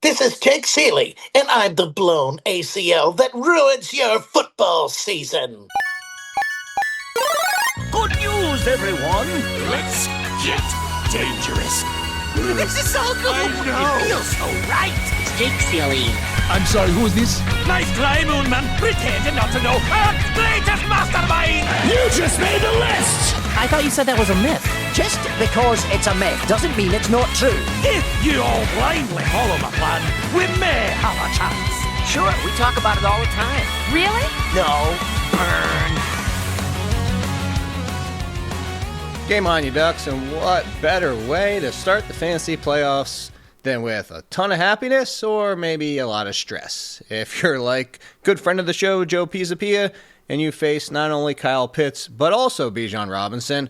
This is Jake Ciely, and I'm the blown ACL that ruins your football season. Good news, everyone! Let's get dangerous. This is so cool! I know. It feels so right! It's Jake Ciely. I'm sorry, who is this? Nice try, Moonman. Pretended not to know. Earth's greatest mastermind! You just made the list! I thought you said that was a myth. Just because it's a myth doesn't mean it's not true. If you all blindly follow my plan, we may have a chance. Sure, we talk about it all the time. Really? No, burn. Game on, you Ducks, and what better way to start the fantasy playoffs than with a ton of happiness or maybe a lot of stress. If you're like good friend of the show, Joe Pisapia, and you face not only Kyle Pitts, but also Bijan Robinson,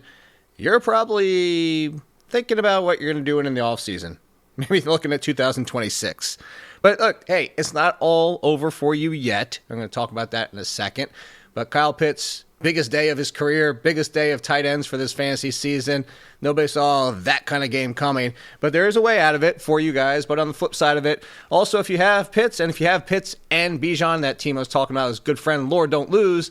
you're probably thinking about what you're going to do in the offseason. Maybe looking at 2026. But look, hey, it's not all over for you yet. I'm going to talk about that in a second. But Kyle Pitts, biggest day of his career, biggest day of tight ends for this fantasy season. Nobody saw that kind of game coming. But there is a way out of it for you guys. But on the flip side of it, also if you have Pitts, and Bijan, that team I was talking about, his good friend Lord Don't Lose,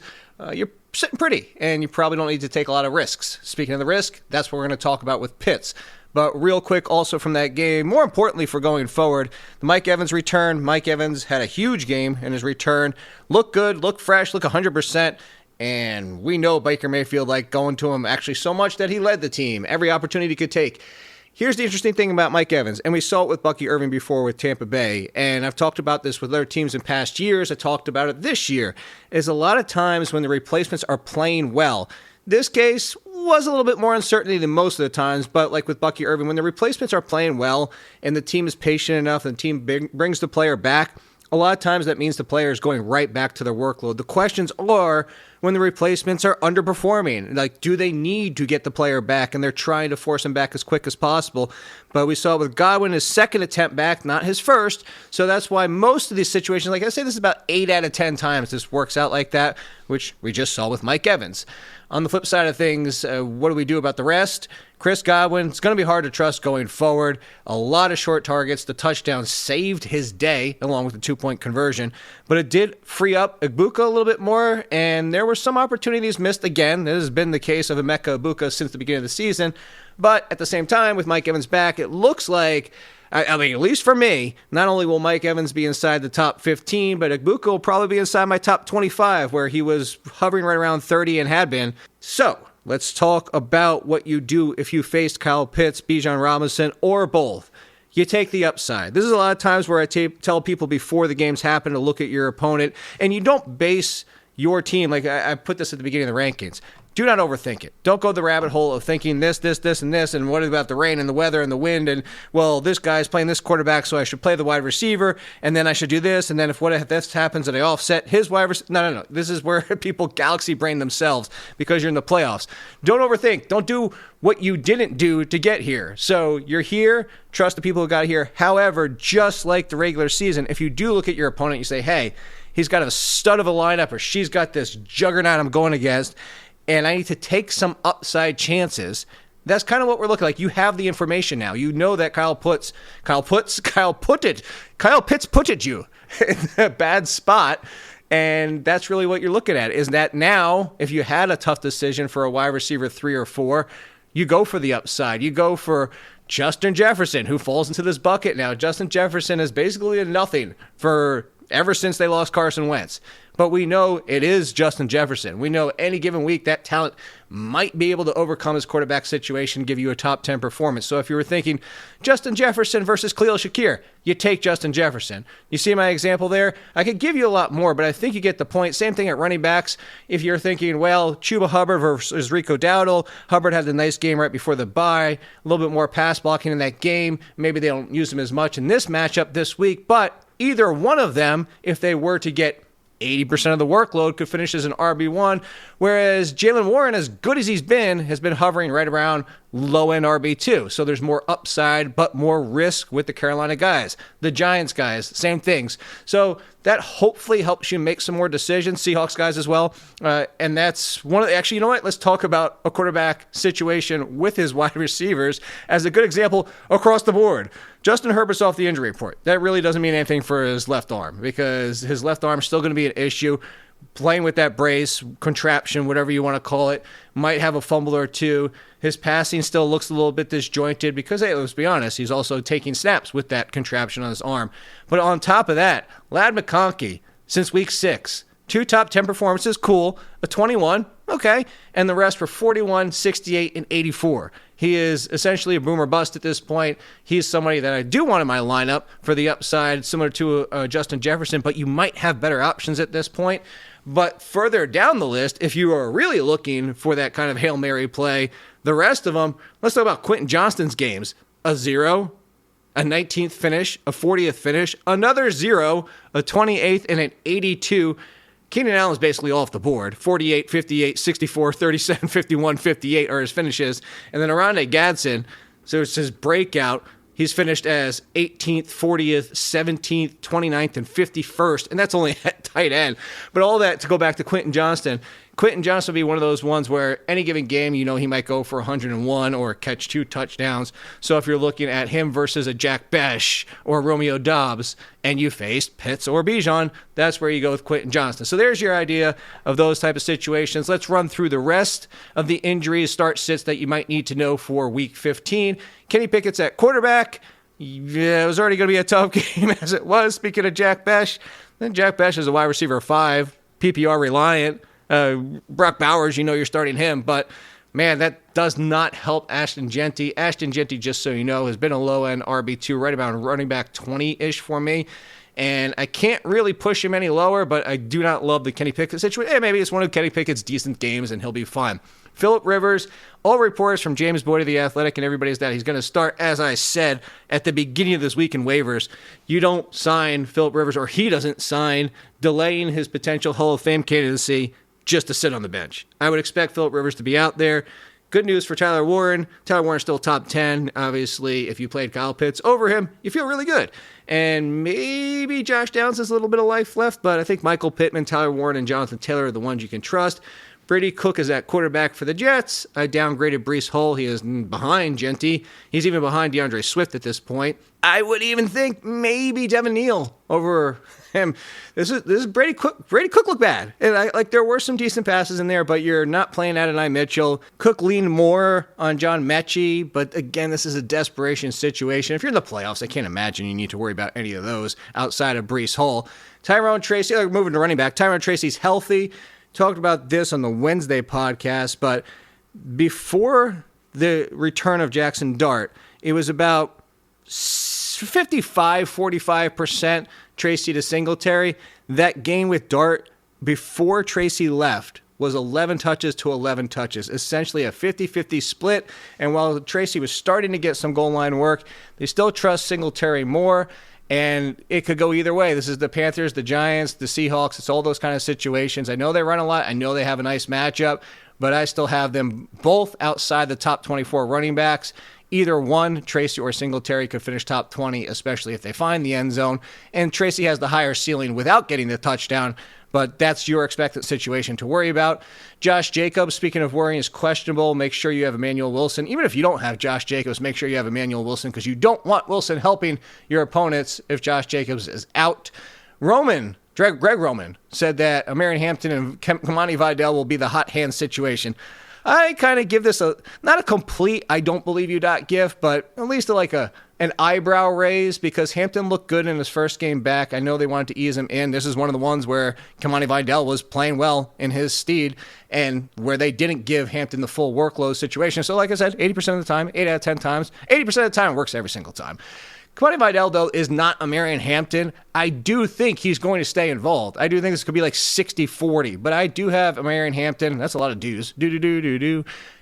you're sitting pretty, and you probably don't need to take a lot of risks. Speaking of the risk, that's what we're going to talk about with Pitts. But real quick also from that game, more importantly for going forward, the Mike Evans return. Mike Evans had a huge game in his return. Looked good, looked fresh, looked 100%. And we know Baker Mayfield liked going to him actually so much that he led the team. Every opportunity he could take. Here's the interesting thing about Mike Evans, and we saw it with Bucky Irving before with Tampa Bay, and I've talked about this with other teams in past years. I talked about it this year, is a lot of times when the replacements are playing well. This case was a little bit more uncertainty than most of the times, but like with Bucky Irving, when the replacements are playing well and the team is patient enough and the team brings the player back, a lot of times that means the player is going right back to their workload. The questions are when the replacements are underperforming. Like, do they need to get the player back? And they're trying to force him back as quick as possible. But we saw with Godwin, his second attempt back, not his first. So that's why most of these situations, like I say, this is about 8 out of 10 times this works out like that, which we just saw with Mike Evans. On the flip side of things, what do we do about the rest? Chris Godwin, it's going to be hard to trust going forward. A lot of short targets. The touchdown saved his day, along with the 2-point conversion. But it did free up Egbuka a little bit more, and there were some opportunities missed again. This has been the case of Emeka Egbuka since the beginning of the season. But at the same time, with Mike Evans back, it looks like, I mean, at least for me, not only will Mike Evans be inside the top 15, but Egbuka will probably be inside my top 25, where he was hovering right around 30 and had been. So, let's talk about what you do if you faced Kyle Pitts, Bijan Robinson, or both. You take the upside. This is a lot of times where I tell people before the games happen to look at your opponent, and you don't base your team, like I put this at the beginning of the rankings. Do not overthink it. Don't go the rabbit hole of thinking this, and this, and what about the rain and the weather and the wind, and, well, this guy's playing this quarterback, so I should play the wide receiver, and then I should do this, and then if this happens and I offset his wide receiver. No. This is where people galaxy brain themselves because you're in the playoffs. Don't overthink. Don't do what you didn't do to get here. So you're here. Trust the people who got here. However, just like the regular season, if you do look at your opponent, you say, hey, he's got a stud of a lineup, or she's got this juggernaut I'm going against, and I need to take some upside chances. That's kind of what we're looking like. You have the information now. You know that Kyle Pitts put you in a bad spot. And that's really what you're looking at, is that now, if you had a tough decision for a wide receiver 3 or 4, you go for the upside. You go for Justin Jefferson, who falls into this bucket now. Justin Jefferson is basically a nothing for ever since they lost Carson Wentz. But we know it is Justin Jefferson. We know any given week that talent might be able to overcome his quarterback situation, give you a top 10 performance. So if you were thinking Justin Jefferson versus Khalil Shakir, you take Justin Jefferson. You see my example there? I could give you a lot more, but I think you get the point. Same thing at running backs. If you're thinking, well, Chuba Hubbard versus Rico Dowdle, Hubbard had a nice game right before the bye, a little bit more pass blocking in that game. Maybe they don't use him as much in this matchup this week, but either one of them, if they were to get 80% of the workload, could finish as an RB1, whereas Jaylen Warren, as good as he's been, has been hovering right around low-end RB2. So there's more upside, but more risk with the Carolina guys. The Giants guys, same things. So that hopefully helps you make some more decisions. Seahawks guys as well. And that's one of the, actually, you know what? Let's talk about a quarterback situation with his wide receivers as a good example across the board. Justin Herbert's off the injury report. That really doesn't mean anything for his left arm because his left arm is still going to be an issue. Playing with that brace, contraption, whatever you want to call it, might have a fumble or two. His passing still looks a little bit disjointed because, hey, let's be honest, he's also taking snaps with that contraption on his arm. But on top of that, Ladd McConkey, since week 6, 2 top 10 performances, cool. A 21, okay. And the rest were 41, 68, and 84. He is essentially a boomer bust at this point. He's somebody that I do want in my lineup for the upside, similar to Justin Jefferson, but you might have better options at this point. But further down the list, if you are really looking for that kind of Hail Mary play, the rest of them, let's talk about Quentin Johnston's games. A 0, a 19th finish, a 40th finish, another 0, a 28th, and an 82. Keenan Allen's basically off the board. 48, 58, 64, 37, 51, 58 are his finishes. And then Arondé Gadsden, so it's his breakout. He's finished as 18th, 40th, 17th, 29th, and 51st, and that's only at tight end. But all that to go back to Quentin Johnston. Quentin Johnston will be one of those ones where any given game, you know, he might go for 101 or catch 2 touchdowns. So if you're looking at him versus a Jack Besh or Romeo Dobbs, and you faced Pitts or Bijan, that's where you go with Quentin Johnston. So there's your idea of those type of situations. Let's run through the rest of the injuries, start sits that you might need to know for Week 15. Kenny Pickett's at quarterback. Yeah, it was already going to be a tough game as it was. Speaking of Jack Besh, then Jack Besh is a wide receiver 5, PPR reliant. Brock Bowers, you know you're starting him, but man, that does not help Ashton Jeanty. Ashton Jeanty, just so you know, has been a low-end RB2, right about running back 20-ish for me, and I can't really push him any lower, but I do not love the Kenny Pickett situation. Hey, maybe it's one of Kenny Pickett's decent games, and he'll be fine. Phillip Rivers, all reports from James Boyd of The Athletic and everybody is that he's going to start, as I said, at the beginning of this week in waivers. You don't sign Phillip Rivers, or he doesn't sign, delaying his potential Hall of Fame candidacy just to sit on the bench. I would expect Phillip Rivers to be out there. Good news for Tyler Warren. Tyler Warren's still top 10. Obviously, if you played Kyle Pitts over him, you feel really good. And maybe Josh Downs has a little bit of life left, but I think Michael Pittman, Tyler Warren, and Jonathan Taylor are the ones you can trust. Brady Cook is at quarterback for the Jets. I downgraded Breece Hall. He is behind Jeanty. He's even behind DeAndre Swift at this point. I would even think maybe Devin Neal over him. This is Brady Cook. Brady Cook looked bad. And there were some decent passes in there, but you're not playing Adonai Mitchell. Cook leaned more on John Mechie, but again, this is a desperation situation. If you're in the playoffs, I can't imagine you need to worry about any of those outside of Breece Hall. Tyrone Tracy, moving to running back. Tyrone Tracy's healthy. Talked about this on the Wednesday podcast, but before the return of Jackson Dart, it was about 45% Tracy to Singletary. That game with Dart before Tracy left was 11 touches to 11 touches, essentially a 50-50 split. And while Tracy was starting to get some goal line work, they still trust Singletary more. And it could go either way. This is the Panthers, the Giants, the Seahawks. It's all those kind of situations. I know they run a lot. I know they have a nice matchup, but I still have them both outside the top 24 running backs. Either one, Tracy or Singletary, could finish top 20, especially if they find the end zone. And Tracy has the higher ceiling without getting the touchdown, but that's your expected situation to worry about. Josh Jacobs, speaking of worrying, is questionable. Make sure you have Emmanuel Wilson. Even if you don't have Josh Jacobs, make sure you have Emmanuel Wilson because you don't want Wilson helping your opponents if Josh Jacobs is out. Greg Roman, said that Marion Hampton and Kamani Vidal will be the hot hand situation. I kind of give this not a complete I don't believe you gift, but at least an eyebrow raise because Hampton looked good in his first game back. I know they wanted to ease him in. This is one of the ones where Kamani Vidal was playing well in his stead and where they didn't give Hampton the full workload situation. So like I said, 80% of the time, 8 out of 10 times, 80% of the time it works every single time. Kamani Vidal, though, is not a Marion Hampton. I do think he's going to stay involved. I do think this could be like 60-40, but I do have a Marion Hampton. That's a lot of do's.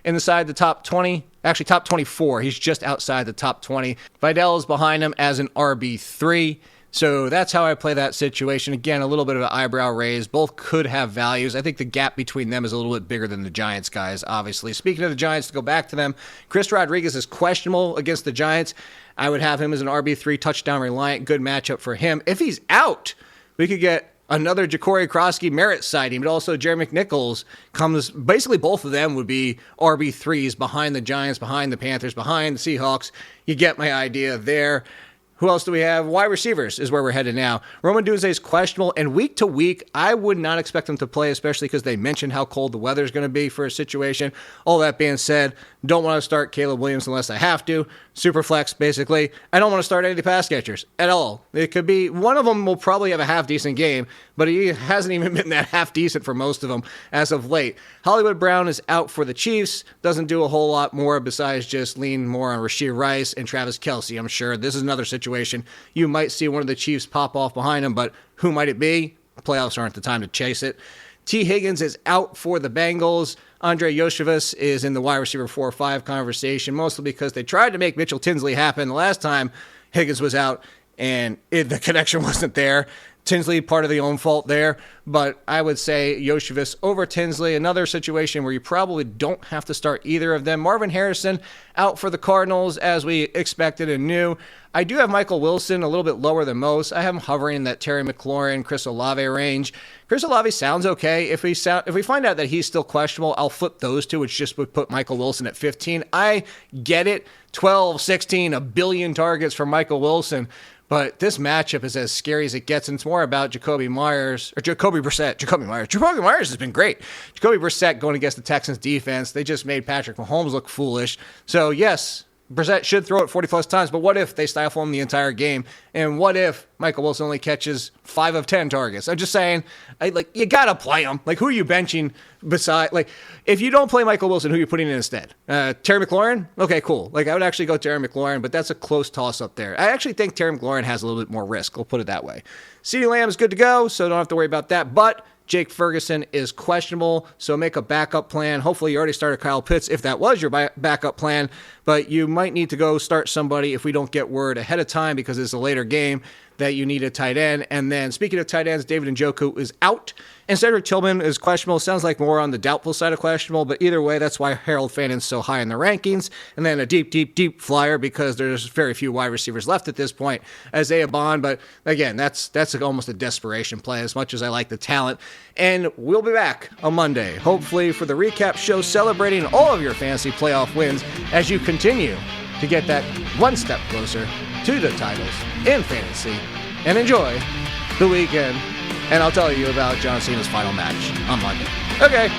Inside the top 20, actually top 24. He's just outside the top 20. Vidal is behind him as an RB3. So that's how I play that situation. Again, a little bit of an eyebrow raise. Both could have values. I think the gap between them is a little bit bigger than the Giants guys, obviously. Speaking of the Giants, to go back to them, Chris Rodriguez is questionable against the Giants. I would have him as an RB3 touchdown reliant. Good matchup for him. If he's out, we could get another Ja'Cory Krosky merit sighting, but also Jerry McNichols comes. Basically, both of them would be RB3s behind the Giants, behind the Panthers, behind the Seahawks. You get my idea there. Who else do we have? Wide receivers is where we're headed now. Roman Dunze is questionable, and week to week, I would not expect him to play, especially because they mentioned how cold the weather is going to be for a situation. All that being said, don't want to start Caleb Williams unless I have to. Super flex, basically. I don't want to start any of the pass catchers at all. It could be one of them will probably have a half-decent game, but he hasn't even been that half-decent for most of them as of late. Hollywood Brown is out for the Chiefs. Doesn't do a whole lot more besides just lean more on Rashee Rice and Travis Kelce, I'm sure. This is another situation. You might see one of the Chiefs pop off behind him, but who might it be? Playoffs aren't the time to chase it. T. Higgins is out for the Bengals. Andre Yoshevich is in the wide receiver 4 or 5 conversation, mostly because they tried to make Mitchell Tinsley happen the last time Higgins was out, and the connection wasn't there. Tinsley, part of the own fault there, but I would say Yoshevich over Tinsley, another situation where you probably don't have to start either of them. Marvin Harrison out for the Cardinals as we expected and knew. I do have Michael Wilson a little bit lower than most. I have him hovering in that Terry McLaurin, Chris Olave range. Chris Olave sounds okay. If we find out that he's still questionable, I'll flip those two, which just would put Michael Wilson at 15. I get it. 12, 16, a billion targets for Michael Wilson. But this matchup is as scary as it gets, and it's more about Jacoby Brissett. Jacoby Myers has been great. Jacoby Brissett going against the Texans defense. They just made Patrick Mahomes look foolish. So, yes, Brissett should throw it 40-plus times, but what if they stifle him the entire game? And what if Michael Wilson only catches 5 of 10 targets? I'm just saying, you got to play him. Who are you benching beside? If you don't play Michael Wilson, who are you putting in instead? Terry McLaurin? Okay, cool. I would actually go Terry McLaurin, but that's a close toss-up there. I actually think Terry McLaurin has a little bit more risk. We'll put it that way. CeeDee Lamb is good to go, so don't have to worry about that, but Jake Ferguson is questionable, so make a backup plan. Hopefully you already started Kyle Pitts if that was your backup plan, but you might need to go start somebody if we don't get word ahead of time because it's a later game that you need a tight end. And then speaking of tight ends, David Njoku is out, and Cedric Tillman is questionable. Sounds like more on the doubtful side of questionable, but either way, that's why Harold Fannon's so high in the rankings. And then a deep, deep, deep flyer because there's very few wide receivers left at this point, Isaiah Bond. But again, that's almost a desperation play as much as I like the talent. And we'll be back on Monday, hopefully for the recap show celebrating all of your fantasy playoff wins as you continue to get that one step closer to the titles in fantasy. And enjoy the weekend. And I'll tell you about John Cena's final match on Monday. Okay.